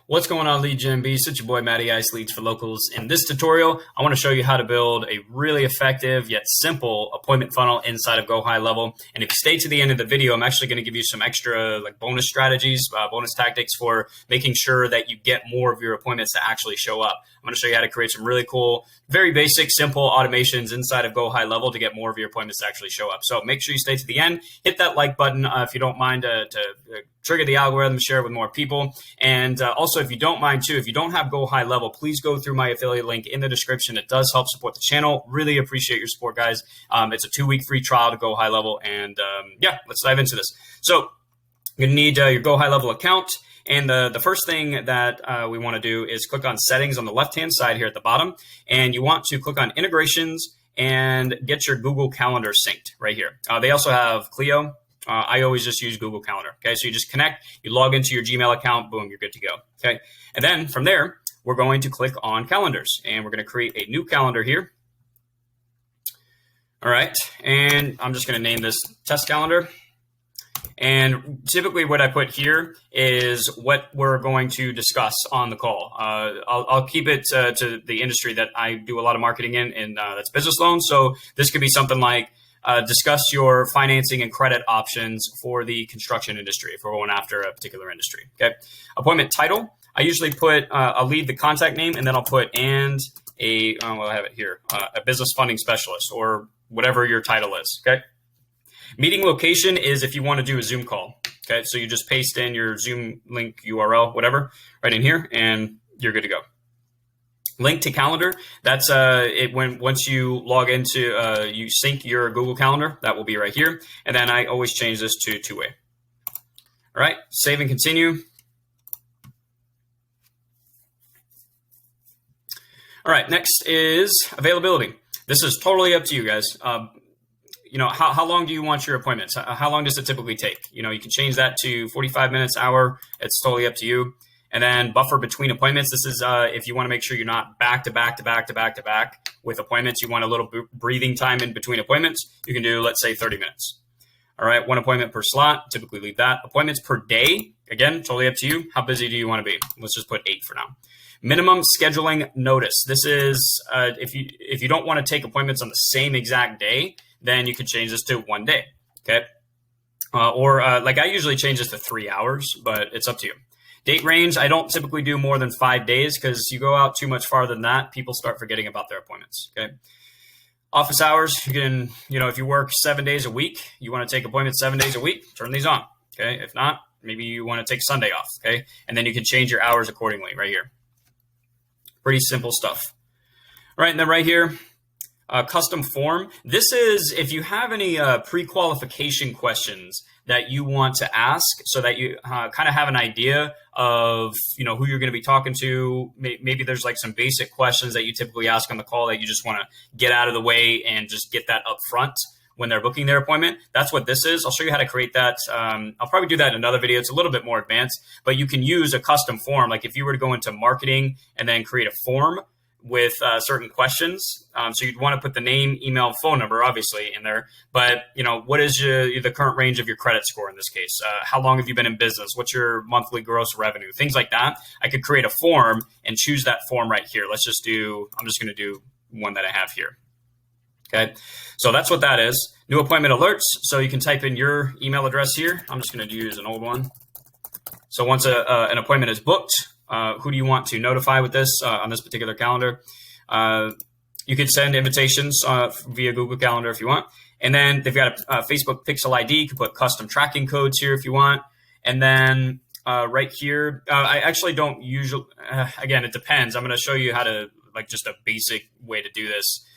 What's going on, Lead Gen Beast? It's your boy Matty Ice, Leads for Locals. In this tutorial, I want to show you how to build a really effective yet simple appointment funnel inside of GoHighLevel. And if you stay to the end of the video, I'm actually going to give you some extra bonus strategies, bonus tactics for making sure that you get more of your appointments to actually show up. I'm going to show you how to create some really cool, very basic, simple automations inside of GoHighLevel to get more of your appointments to actually show up. So make sure you stay to the end. Hit that like button if you don't mind to trigger the algorithm, share it with more people. And also, if you don't mind too, if you don't have GoHighLevel, please go through my affiliate link in the description. It does help support the channel. Really appreciate your support, guys. It's a 2-week free trial to GoHighLevel. And yeah, let's dive into this. So you're gonna need your GoHighLevel account. And the first thing that we want to do is click on settings on the left-hand side here at the bottom. And you want to click on integrations and get your Google Calendar synced right here. They also have Clio. I always just use Google Calendar. Okay, so you just connect, you log into your Gmail account, boom, you're good to go. Okay, and then from there, we're going to click on calendars and we're going to create a new calendar here. All right, and I'm just going to name this test calendar. And typically what I put here is what we're going to discuss on the call. I'll keep it to the industry that I do a lot of marketing in, and that's business loans. So this could be something like, discuss your financing and credit options for the construction industry if we're going after a particular industry. Okay. Appointment title. I usually put, I'll leave the contact name and then I'll put well, I have it here, a business funding specialist or whatever your title is. Okay. Meeting location is if you want to do a Zoom call. Okay. So you just paste in your Zoom link URL, whatever, right in here and you're good to go. Link to calendar. That's once you log into, you sync your Google Calendar, that will be right here. And then I always change this to two-way. All right, save and continue. All right, next is availability. This is totally up to you guys. You know, how long do you want your appointments? How long does it typically take? You know, you can change that to 45 minutes, hour. It's totally up to you. And then buffer between appointments. This is if you want to make sure you're not back to back with appointments. You want a little breathing time in between appointments. You can do, let's say, 30 minutes. All right, 1 appointment per slot. Typically leave that. Appointments per day. Again, totally up to you. How busy do you want to be? Let's just put 8 for now. Minimum scheduling notice. This is if you don't want to take appointments on the same exact day, then you could change this to 1 day. Okay, or like I usually change this to 3 hours, but it's up to you. Date range, I don't typically do more than 5 days because you go out too much farther than that, people start forgetting about their appointments, okay? Office hours, you can, if you work 7 days a week, you want to take appointments 7 days a week, turn these on, okay? If not, maybe you want to take Sunday off, okay? And then you can change your hours accordingly right here. Pretty simple stuff. All right, and then right here, custom form. This is if you have any pre-qualification questions that you want to ask so that you kind of have an idea of, who you're going to be talking to. Maybe there's like some basic questions that you typically ask on the call that you just want to get out of the way and just get that up front when they're booking their appointment. That's what this is. I'll show you how to create that. I'll probably do that in another video. It's a little bit more advanced, but you can use a custom form. Like if you were to go into marketing and then create a form with certain questions. So you'd want to put the name, email, phone number, obviously, in there. But, what is the current range of your credit score in this case? How long have you been in business? What's your monthly gross revenue? Things like that. I could create a form and choose that form right here. I'm just going to do one that I have here. Okay. So that's what that is. New appointment alerts. So you can type in your email address here. I'm just going to use an old one. So once an appointment is booked, who do you want to notify with this on this particular calendar? You could send invitations via Google Calendar if you want. And then they've got a Facebook Pixel ID. You can put custom tracking codes here if you want. And then right here, I actually don't usually, again, it depends. I'm going to show you how to, just a basic way to do this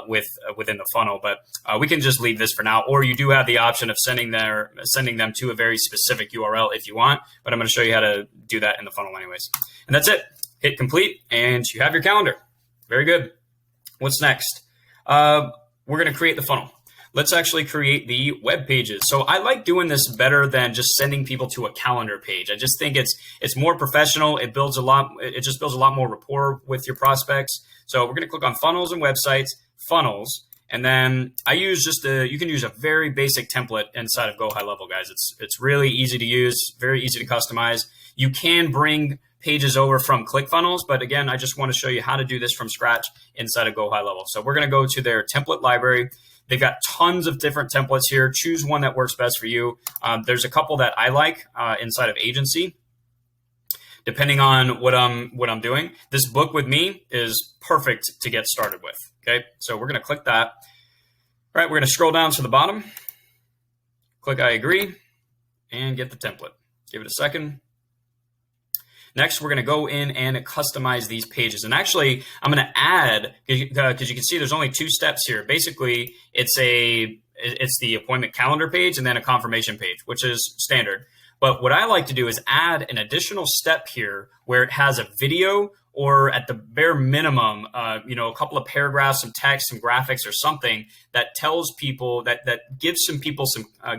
within the funnel, but we can just leave this for now. Or you do have the option of sending them to a very specific URL if you want, but I'm going to show you how to do that in the funnel anyways. And that's it. Hit complete and you have your calendar. Very good. What's next? We're going to create the funnel. Let's actually create the web pages. So I like doing this better than just sending people to a calendar page. I just think it's more professional. It just builds a lot more rapport with your prospects. So we're going to click on funnels and websites, funnels, and then I use you can use a very basic template inside of GoHighLevel, guys. It's really easy to use, very easy to customize. You can bring pages over from ClickFunnels. But again, I just want to show you how to do this from scratch inside of GoHighLevel. So we're going to go to their template library. They've got tons of different templates here. Choose one that works best for you. There's a couple that I like inside of agency, depending on what I'm doing. This book with me is perfect to get started with. Okay, so we're going to click that. All right, we're going to scroll down to the bottom, click I agree, and get the template. Give it a second. Next, we're going to go in and customize these pages. And actually, I'm going to add, because you can see there's only 2 steps here. Basically, it's the appointment calendar page and then a confirmation page, which is standard. But what I like to do is add an additional step here where it has a video, or at the bare minimum, a couple of paragraphs, some text, some graphics, or something that tells people that gives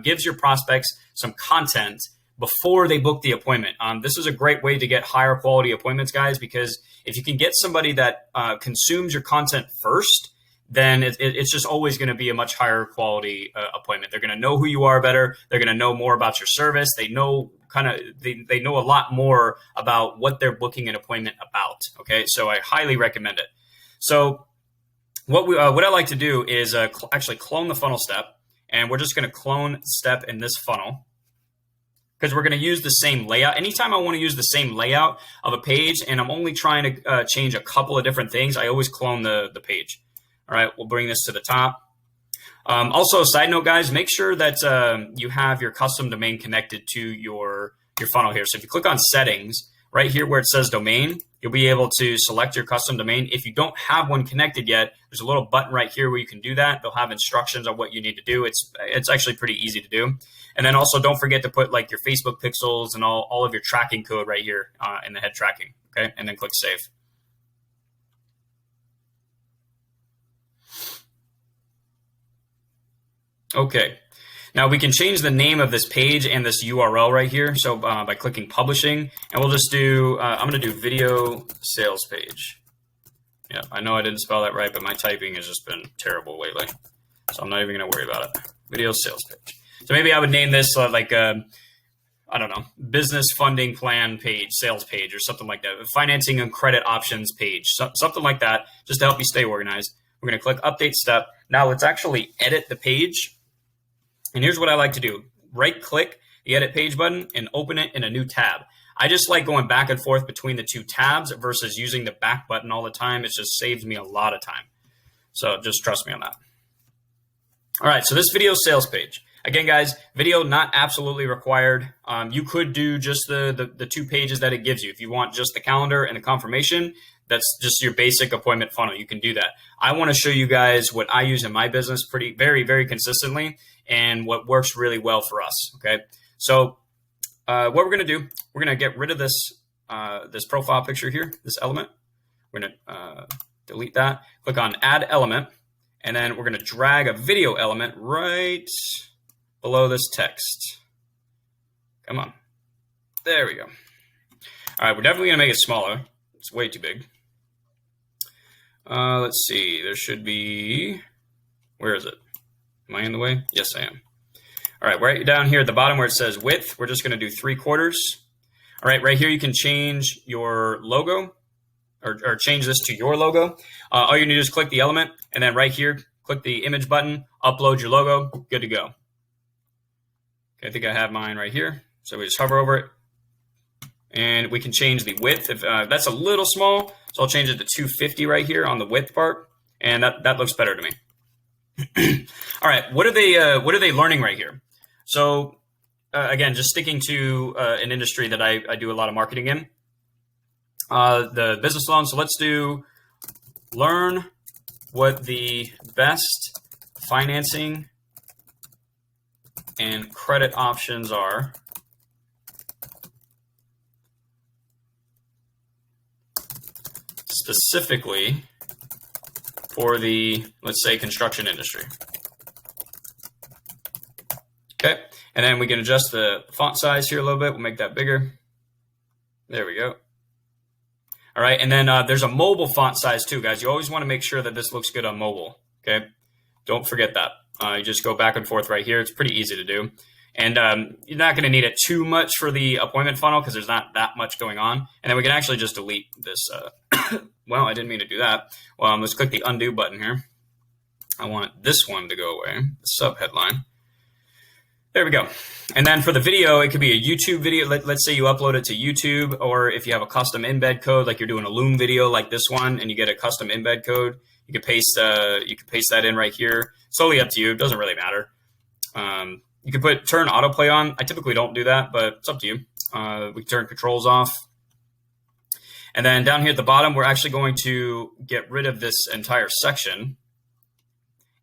gives your prospects some content before they book the appointment. This is a great way to get higher quality appointments, guys, because if you can get somebody that consumes your content first, then it's just always going to be a much higher quality appointment. They're going to know who you are better. They're going to know more about your service. They know they know a lot more about what they're booking an appointment about. Okay, so I highly recommend it. So what I like to do is actually clone the funnel step, and we're just going to clone step in this funnel, because we're going to use the same layout. Anytime I want to use the same layout of a page and I'm only trying to change a couple of different things, I always clone the page. All right, we'll bring this to the top. Also, side note, guys, make sure that you have your custom domain connected to your funnel here. So if you click on settings, right here where it says domain, you'll be able to select your custom domain. If you don't have one connected yet, there's a little button right here where you can do that. They'll have instructions on what you need to do. It's actually pretty easy to do. And then also don't forget to put like your Facebook pixels and all of your tracking code right here in the head tracking. Okay, and then click save. Okay, now we can change the name of this page and this URL right here. So by clicking publishing, and we'll just do, I'm going to do video sales page. Yeah, I know I didn't spell that right, but my typing has just been terrible lately. So I'm not even going to worry about it. Video sales page. So maybe I would name this I don't know, business funding plan page, sales page, or something like that. Financing and credit options page, something like that, just to help you stay organized. We're going to click update step. Now let's actually edit the page. And here's what I like to do. Right click the edit page button and open it in a new tab. I just like going back and forth between the 2 tabs versus using the back button all the time. It just saves me a lot of time. So just trust me on that. All right, so this video sales page. Again, guys, video not absolutely required. You could do just the 2 pages that it gives you. If you want just the calendar and the confirmation, that's just your basic appointment funnel. You can do that. I want to show you guys what I use in my business very, very consistently and what works really well for us. Okay, so what we're going to do, we're going to get rid of this this profile picture here, this element. We're going to delete that. Click on Add Element, and then we're going to drag a video element right below this text. Come on. There we go. All right, we're definitely going to make it smaller. It's way too big. Let's see. There should be... Where is it? Am I in the way? Yes, I am. All right, right down here at the bottom where it says width, we're just going to do 3/4. All right, right here you can change your logo or change this to your logo. All you need to do is click the element, and then right here, click the image button, upload your logo, good to go. Okay, I think I have mine right here. So we just hover over it, and we can change the width. If that's a little small, so I'll change it to 250 right here on the width part, and that looks better to me. All right, what are they learning right here? So again, just sticking to an industry that I do a lot of marketing in, the business loan. So let's do learn what the best financing and credit options are specifically for the, let's say, construction industry. Okay, and then we can adjust the font size here a little bit. We'll make that bigger. There we go. All right, and then there's a mobile font size too, guys. You always want to make sure that this looks good on mobile, okay? Don't forget that. You just go back and forth right here. It's pretty easy to do. And you're not going to need it too much for the appointment funnel because there's not that much going on. And then we can actually just delete this. Well, I didn't mean to do that. Well, let's click the undo button here. I want this one to go away, the sub headline. There we go. And then for the video, it could be a YouTube video. Let's say you upload it to YouTube, or if you have a custom embed code, like you're doing a Loom video like this one, and you get a custom embed code, you can paste that in right here. It's totally up to you. It doesn't really matter. You can put turn autoplay on. I typically don't do that, but it's up to you. We can turn controls off. And then down here at the bottom, we're actually going to get rid of this entire section.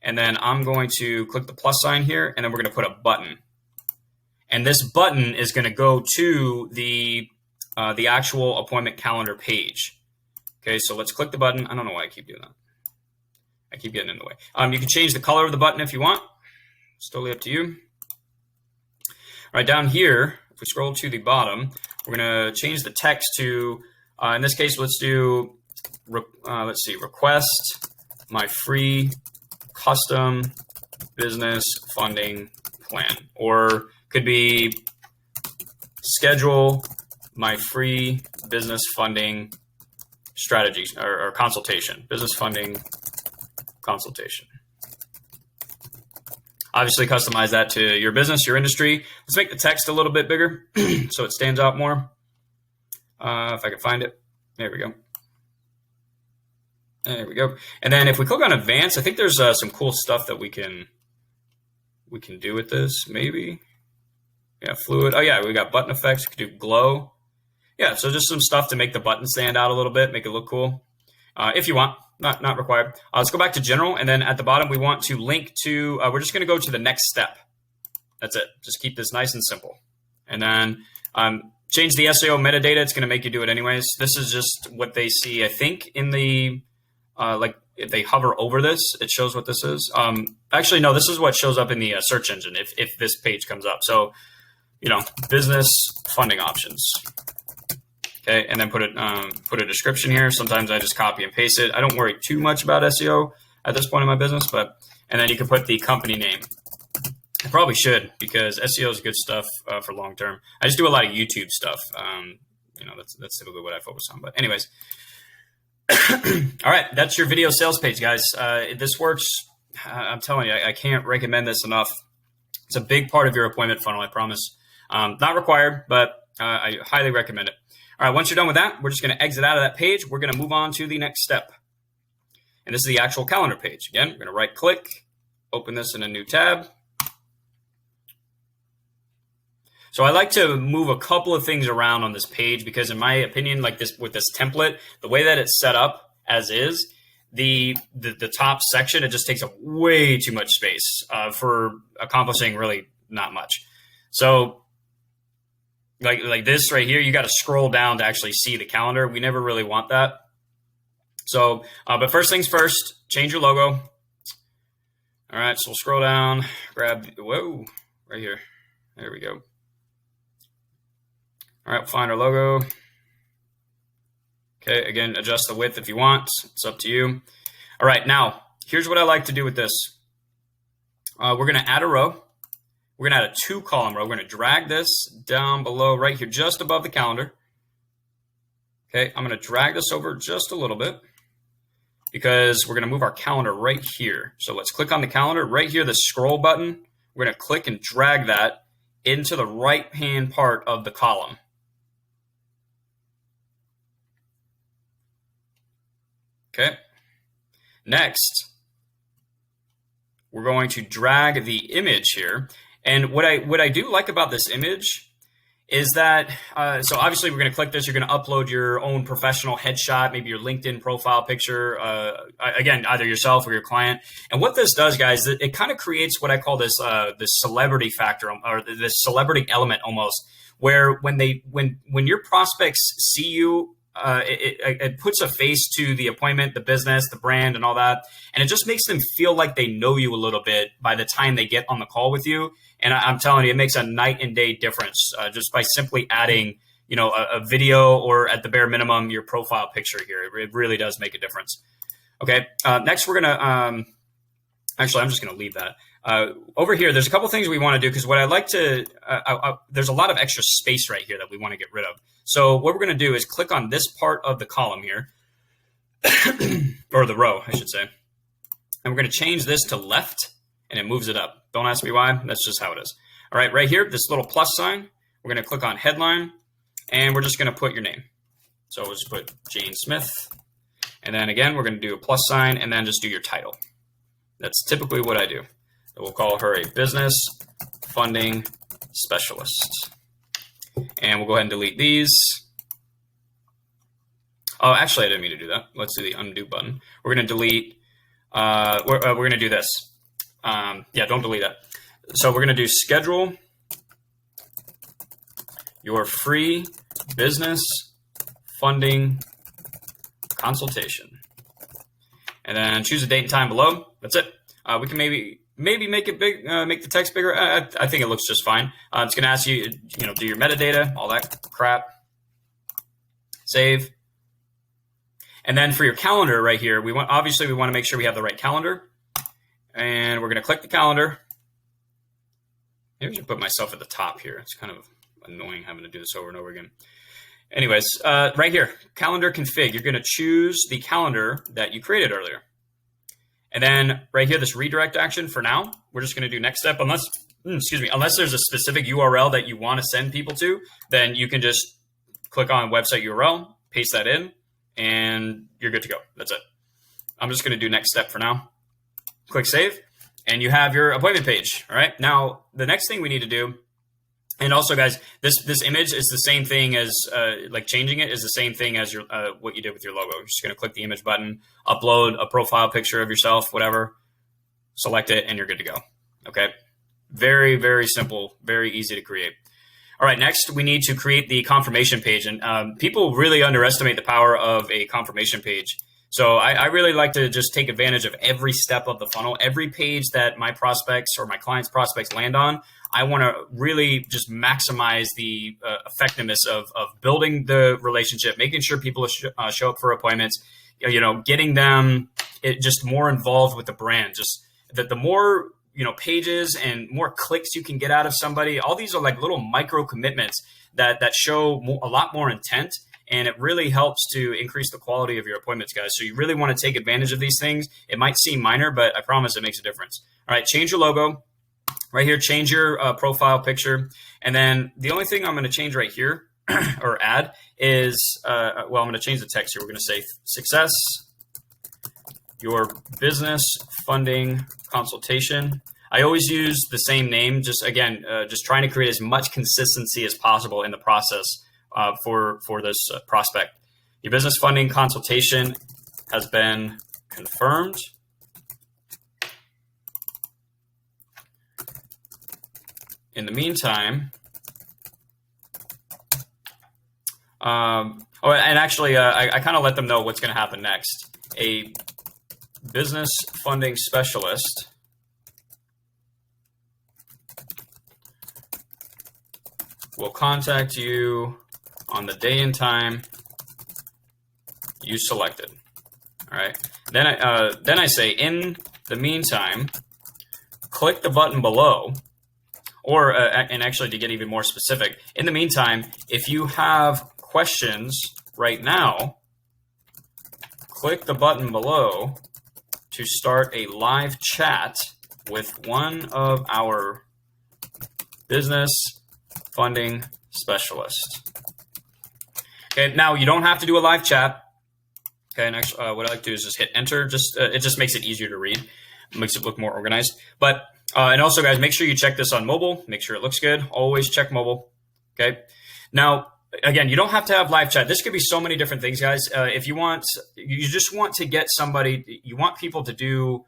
And then I'm going to click the plus sign here, and then we're going to put a button. And this button is going to go to the actual appointment calendar page. Okay, so let's click the button. I don't know why I keep doing that. I keep getting in the way. You can change the color of the button if you want. It's totally up to you. All right, down here, if we scroll to the bottom, we're going to change the text to, in this case, let's do, request my free custom business funding plan, or could be schedule my free business funding strategy or consultation, business funding consultation. Obviously customize that to your business, your industry. Let's make the text a little bit bigger so it stands out more. If I can find it, there we go. There we go. And then if we click on advanced, I think there's some cool stuff that we can do with this, maybe. Yeah, fluid. Oh yeah, we got button effects. We could do glow. Yeah, so just some stuff to make the button stand out a little bit, make it look cool. If you want, not required. Let's go back to general, and then at the bottom we want to link to. We're just going to go to the next step. That's it. Just keep this nice and simple, and then change the SEO metadata. It's going to make you do it anyways. This is just what they see, I think, in the like if they hover over this, it shows what this is. Actually, no, this is what shows up in the search engine if this page comes up. So, business funding options. Okay, and then put a description here. Sometimes I just copy and paste it. I don't worry too much about SEO at this point in my business, and then you can put the company name. I probably should, because SEO is good stuff for long term. I just do a lot of YouTube stuff. That's typically what I focus on. But anyways, all right, that's your video sales page, guys. This works. I'm telling you, I can't recommend this enough. It's a big part of your appointment funnel, I promise. Not required, but I highly recommend it. All right, once you're done with that, we're just going to exit out of that page. We're going to move on to the next step. And this is the actual calendar page. Again, we're going to right click, open this in a new tab. So I like to move a couple of things around on this page because in my opinion, like this with this template, the way that it's set up as is, the top section, it just takes up way too much space for accomplishing really not much. So like this right here, you got to scroll down to actually see the calendar. We never really want that. So, but first things first, change your logo. All right, so we'll scroll down, grab, whoa, right here. There we go. All right, find our logo. Okay, again, adjust the width if you want. It's up to you. All right, now, here's what I like to do with this. We're going to add a row. We're going to add a 2-column row. We're going to drag this down below right here, just above the calendar. Okay, I'm going to drag this over just a little bit because we're going to move our calendar right here. So let's click on the calendar right here, the scroll button. We're going to click and drag that into the right-hand part of the column. Okay. Next, we're going to drag the image here. And what I do like about this image is that, so obviously we're going to click this. You're going to upload your own professional headshot, maybe your LinkedIn profile picture, again, either yourself or your client. And what this does, guys, it kind of creates what I call this celebrity factor, or this celebrity element almost, where when your prospects see you, it puts a face to the appointment, the business, the brand, and all that. And it just makes them feel like they know you a little bit by the time they get on the call with you. And I'm telling you, it makes a night and day difference just by simply adding, a video, or at the bare minimum, your profile picture here. It really does make a difference. Okay. Next, we're going to, actually, I'm just going to leave that. Over here, there's a couple things we want to do because what I like to, there's a lot of extra space right here that we want to get rid of. So what we're going to do is click on this part of the column here, or the row, I should say. And we're going to change this to left, and it moves it up. Don't ask me why. That's just how it is. All right, right here, this little plus sign, we're going to click on headline, and we're just going to put your name. So we'll just put Jane Smith. And then again, we're going to do a plus sign, and then just do your title. That's typically what I do. So we'll call her a business funding specialist. And we'll go ahead and delete these. Oh, actually, I didn't mean to do that. Let's do the undo button. We're going to delete. We're going to do this. Yeah, don't delete that. So we're going to do schedule your free business funding consultation. And then choose a date and time below. That's it. We can maybe make it big, make the text bigger. I think it looks just fine. It's going to ask you, do your metadata, all that crap. Save. And then for your calendar right here, obviously we want to make sure we have the right calendar. And we're going to click the calendar. Maybe I should put myself at the top here. It's kind of annoying having to do this over and over again. Anyways, right here, calendar config. You're going to choose the calendar that you created earlier. And then right here, this redirect action for now, we're just going to do next step. Unless there's a specific URL that you want to send people to, then you can just click on website URL, paste that in, and you're good to go. That's it. I'm just going to do next step for now. Click save, and you have your appointment page. All right. Now, the next thing we need to do, and also, guys, this image is the same thing as changing it is the same thing as your what you did with your logo. You're just going to click the image button, upload a profile picture of yourself, whatever, select it, and you're good to go. Okay. Very, very simple, very easy to create. All right, next we need to create the confirmation page. And people really underestimate the power of a confirmation page. So I really like to just take advantage of every step of the funnel. Every page that my prospects or my clients' prospects land on, I want to really just maximize the effectiveness of building the relationship, making sure people show up for appointments, getting them just more involved with the brand. Just that the more pages and more clicks you can get out of somebody. All these are like little micro commitments that show a lot more intent, and it really helps to increase the quality of your appointments, guys. So you really want to take advantage of these things. It might seem minor, but I promise it makes a difference. All right, change your logo. Right here, change your profile picture. And then the only thing I'm going to change right here or add is, I'm going to change the text here. We're going to say success, your business funding consultation. I always use the same name, just trying to create as much consistency as possible in the process for this prospect. Your business funding consultation has been confirmed. In the meantime, I kind of let them know what's going to happen next. A business funding specialist will contact you on the day and time you selected. All right. Then I say, in the meantime, click the button below. Or, and actually to get even more specific, in the meantime, if you have questions right now, click the button below to start a live chat with one of our business funding specialists. Okay, now you don't have to do a live chat. Okay, and actually, what I like to do is just hit enter. It just makes it easier to read, makes it look more organized. But and also, guys, make sure you check this on mobile. Make sure it looks good. Always check mobile. Okay. Now, again, you don't have to have live chat. This could be so many different things, guys. If you just want to get somebody, you want people to do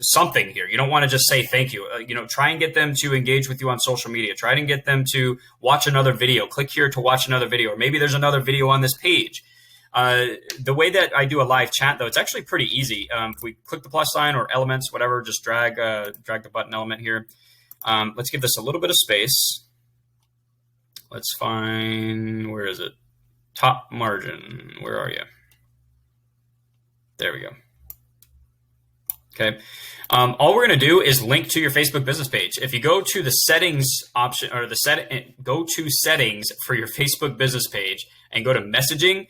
something here. You don't want to just say thank you. Try and get them to engage with you on social media. Try and get them to watch another video. Click here to watch another video, or maybe there's another video on this page. The way that I do a live chat, though, it's actually pretty easy. If we click the plus sign or elements, whatever, just drag the button element here. Let's give this a little bit of space. Let's find, where is it? Top margin. Where are you? There we go. Okay. All we're going to do is link to your Facebook business page. If you go to the settings option or go to settings for your Facebook business page and go to messaging,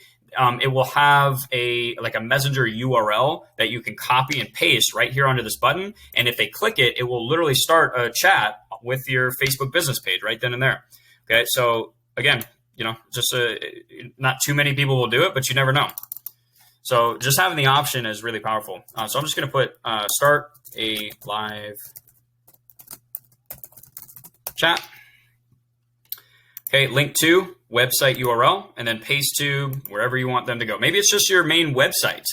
it will have a messenger URL that you can copy and paste right here onto this button. And if they click it, it will literally start a chat with your Facebook business page right then and there. Okay. So again, just not too many people will do it, but you never know. So just having the option is really powerful. So I'm just going to put start a live chat. Okay, link to website URL, and then paste to wherever you want them to go. Maybe it's just your main website.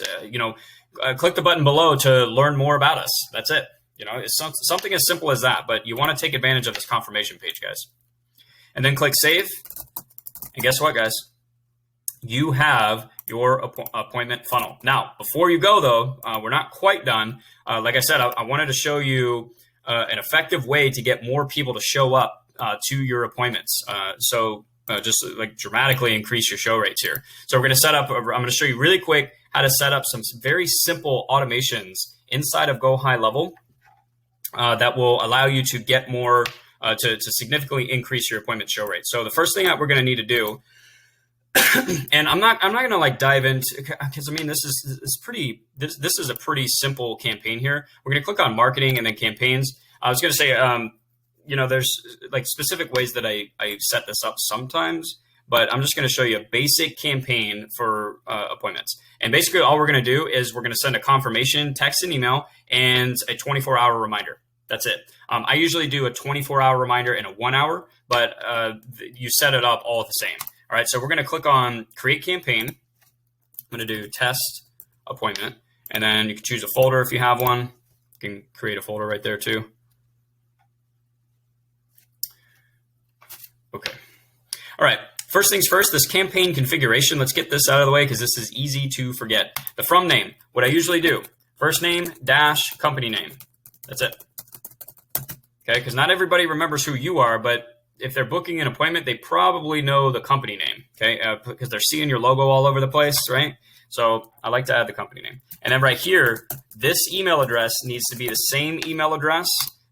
Click the button below to learn more about us. That's it. It's something as simple as that, but you want to take advantage of this confirmation page, guys. And then click save. And guess what, guys? You have your appointment funnel. Now, before you go, though, we're not quite done. Like I said, I wanted to show you an effective way to get more people to show up to your appointments. Just like dramatically increase your show rates here. So we're going to I'm going to show you really quick how to set up some very simple automations inside of GoHighLevel that will allow you to get more, to significantly increase your appointment show rate. So the first thing that we're going to need to do, and I'm not going to like dive into, because I mean this is a pretty simple campaign here. We're going to click on marketing and then campaigns. I was going to say, there's like specific ways that I set this up sometimes, but I'm just going to show you a basic campaign for appointments. And basically all we're going to do is we're going to send a confirmation text and email and a 24-hour reminder. That's it. I usually do a 24-hour reminder and a 1 hour, but you set it up all the same. All right, so we're going to click on Create Campaign. I'm going to do Test Appointment, and then you can choose a folder if you have one. You can create a folder right there too. Okay. All right, first things first, this campaign configuration. Let's get this out of the way because this is easy to forget. The from name, what I usually do, first name dash company name. That's it. Okay, because not everybody remembers who you are, but if they're booking an appointment, they probably know the company name, okay? Because they're seeing your logo all over the place, right? So I like to add the company name. And then right here, this email address needs to be the same email address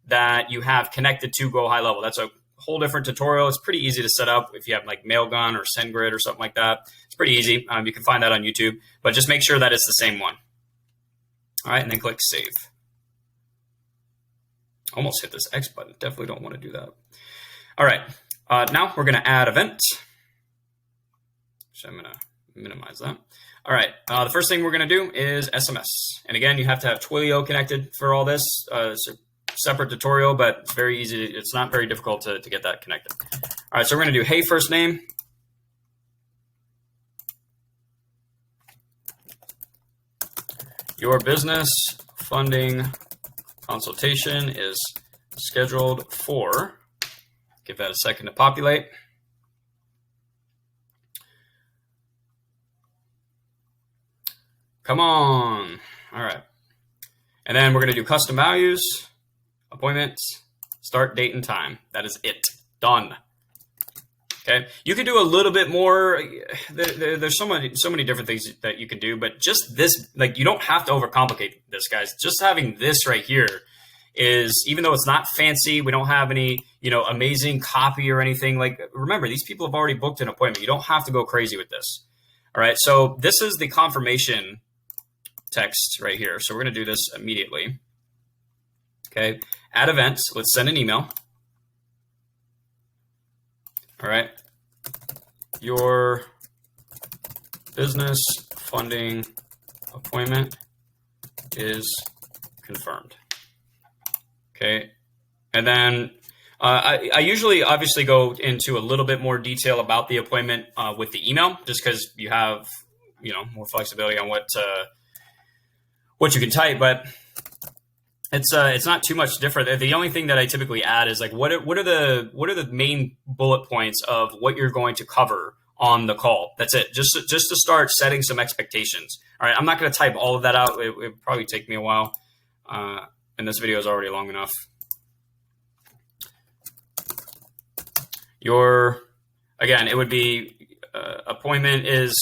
that you have connected to GoHighLevel. That's a whole different tutorial. It's pretty easy to set up if you have like Mailgun or SendGrid or something like that. It's pretty easy. You can find that on YouTube, but just make sure that it's the same one. All right, and then click save. Almost hit this X button. Definitely don't want to do that. All right, now we're going to add event. So I'm going to minimize that. All right, the first thing we're going to do is SMS. And again, you have to have Twilio connected for all this. It's a separate tutorial, but it's very easy. It's not very difficult to get that connected. All right, so we're going to do, hey, first name. Your business funding consultation is scheduled for. Give that a second to populate. Come on. All right. And then we're going to do custom values, appointments, start date and time. That is it. Done. Okay. You can do a little bit more. There's so many different things that you can do, but just this, like, you don't have to overcomplicate this, guys. Just having this right here is, even though it's not fancy, we don't have any, amazing copy or anything. Like, remember, these people have already booked an appointment. You don't have to go crazy with this. All right. So this is the confirmation text right here. So we're going to do this immediately. Okay. Add events. Let's send an email. All right. Your business funding appointment is confirmed. Okay. And then I usually obviously go into a little bit more detail about the appointment with the email, just because you have, more flexibility on what you can type, but it's not too much different. The only thing that I typically add is like, what are the main bullet points of what you're going to cover on the call? That's it. Just to start setting some expectations. All right. I'm not going to type all of that out. It would probably take me a while. And this video is already long enough. Again, it would be appointment is,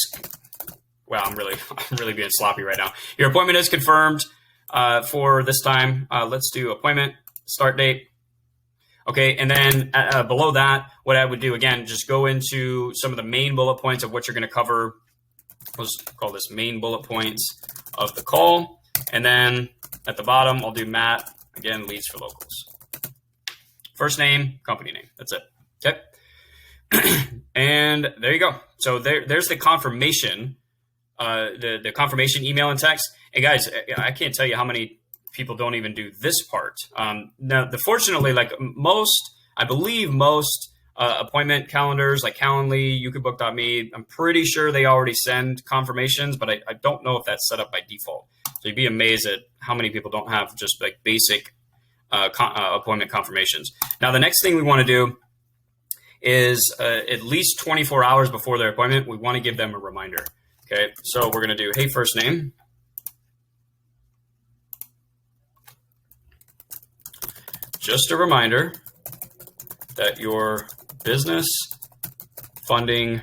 well, I'm really being sloppy right now. Your appointment is confirmed. for this time. Let's do appointment, start date. Okay, and then below that, what I would do, again, just go into some of the main bullet points of what you're going to cover. Let's call this main bullet points of the call. And then at the bottom, I'll do Matt, again, leads for locals. First name, company name. That's it. Okay. And there you go. So there's the confirmation, the confirmation email and text. And guys, I can't tell you how many people don't even do this part. Now, fortunately, like I believe most appointment calendars like Calendly, YouCould.me, I'm pretty sure they already send confirmations, but I don't know if that's set up by default. So you'd be amazed at how many people don't have just like basic appointment confirmations. Now, the next thing we want to do is at least 24 hours before their appointment, we want to give them a reminder. Okay, so we're going to do, hey, first name. Just a reminder that your business funding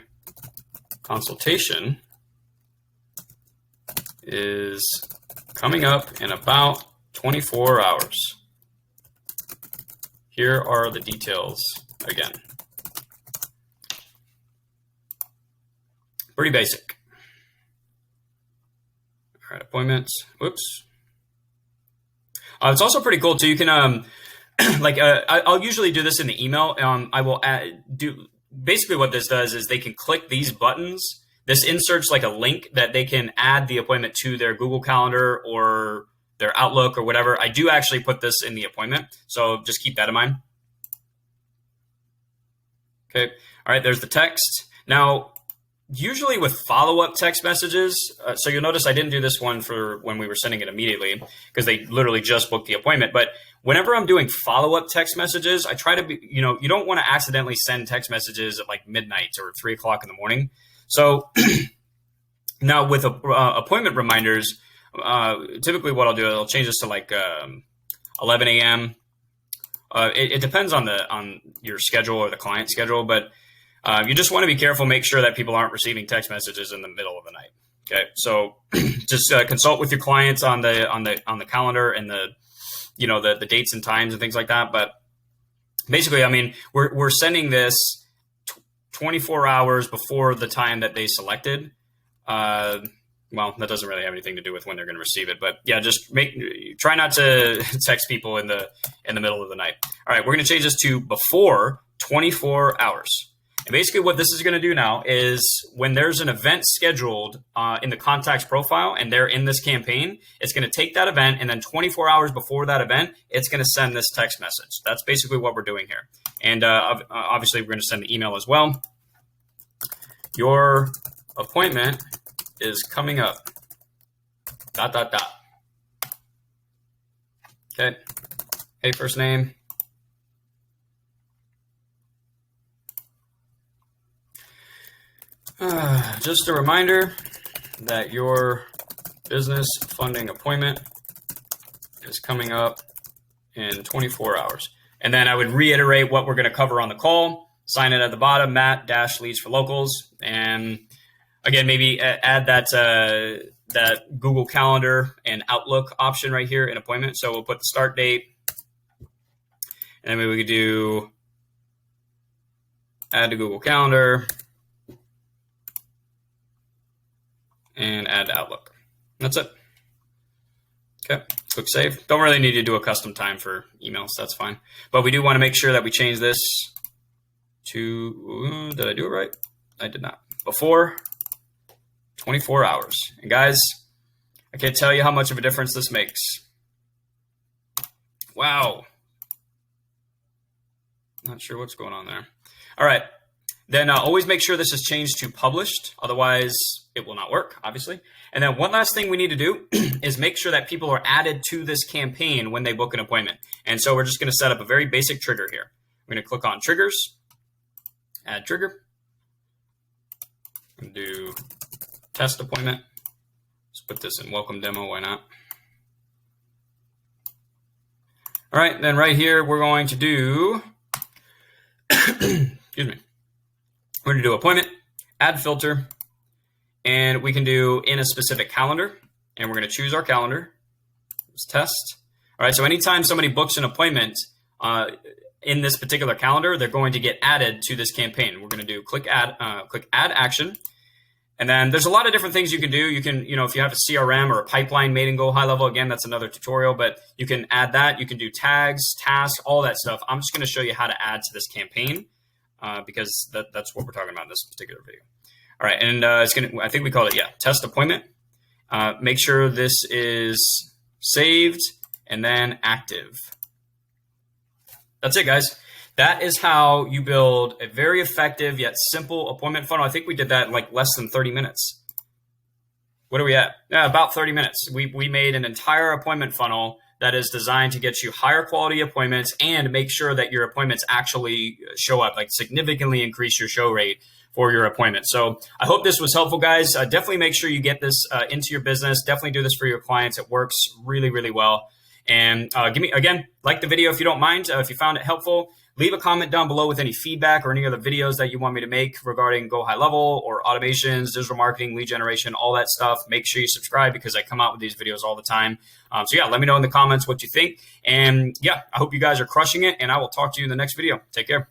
consultation is coming up in about 24 hours. Here are the details again. Pretty basic. All right, appointments. Whoops. It's also pretty cool too. You can I'll usually do this in the email. I will do basically what this does is they can click these buttons. This inserts like a link that they can add the appointment to their Google Calendar or their Outlook or whatever. I do actually put this in the appointment, so just keep that in mind. Okay. All right. There's the text. Now, usually with follow-up text messages, so you'll notice I didn't do this one for when we were sending it immediately because they literally just booked the appointment. But whenever I'm doing follow-up text messages, I try to be, you don't want to accidentally send text messages at like midnight or 3 o'clock in the morning. So now with appointment reminders, typically what I'll do, I'll change this to like 11 a.m. It depends on your schedule or the client schedule, but you just want to be careful, make sure that people aren't receiving text messages in the middle of the night. Okay, so just consult with your clients on the calendar and the dates and times and things like that. But basically, I mean, we're sending this 24 hours before the time that they selected. Well, that doesn't really have anything to do with when they're going to receive it, but yeah, just try not to text people in the middle of the night. All right, we're going to change this to before 24 hours. And basically what this is going to do now is when there's an event scheduled in the contacts profile and they're in this campaign, it's going to take that event and then 24 hours before that event, it's going to send this text message. That's basically what we're doing here. And obviously we're going to send the email as well. Your appointment is coming up. ... Okay. Hey, first name. Just a reminder that your business funding appointment is coming up in 24 hours. And then I would reiterate what we're going to cover on the call, sign it at the bottom, Matt - leads for locals. And again, maybe add that Google Calendar and Outlook option right here in appointment. So we'll put the start date. And then maybe we could do add to Google Calendar. And add to Outlook. That's it. Okay, click save. Don't really need to do a custom time for emails. That's fine. But we do want to make sure that we change this to, did I do it right? I did not. Before 24 hours. And guys, I can't tell you how much of a difference this makes. Wow. Not sure what's going on there. All right. Then always make sure this is changed to published. Otherwise, it will not work, obviously. And then one last thing we need to do is make sure that people are added to this campaign when they book an appointment. And so we're just going to set up a very basic trigger here. We're going to click on triggers, add trigger. And do test appointment. Let's put this in welcome demo, why not? All right, then right here, we're going to do, excuse me. We're going to do appointment, add filter, and we can do in a specific calendar, and we're going to choose our calendar, Let's test. All right, so anytime somebody books an appointment in this particular calendar, they're going to get added to this campaign. We're going to do click add action. And then there's a lot of different things you can do. You can, if you have a CRM or a pipeline made in GoHighLevel, again, that's another tutorial, but you can add that. You can do tags, tasks, all that stuff. I'm just going to show you how to add to this campaign because that's what we're talking about in this particular video. All right, and I think we called it, test appointment. Make sure this is saved and then active. That's it, guys. That is how you build a very effective yet simple appointment funnel. I think we did that in like less than 30 minutes. What are we at? Yeah, about 30 minutes. We made an entire appointment funnel that is designed to get you higher quality appointments and make sure that your appointments actually show up, like significantly increase your show rate for your appointment. So I hope this was helpful, guys. Definitely make sure you get this into your business. Definitely do this for your clients. It works really, really well. And like the video if you don't mind. If you found it helpful, leave a comment down below with any feedback or any other videos that you want me to make regarding GoHighLevel or automations, digital marketing, lead generation, all that stuff. Make sure you subscribe because I come out with these videos all the time. Let me know in the comments what you think. And I hope you guys are crushing it, and I will talk to you in the next video. Take care.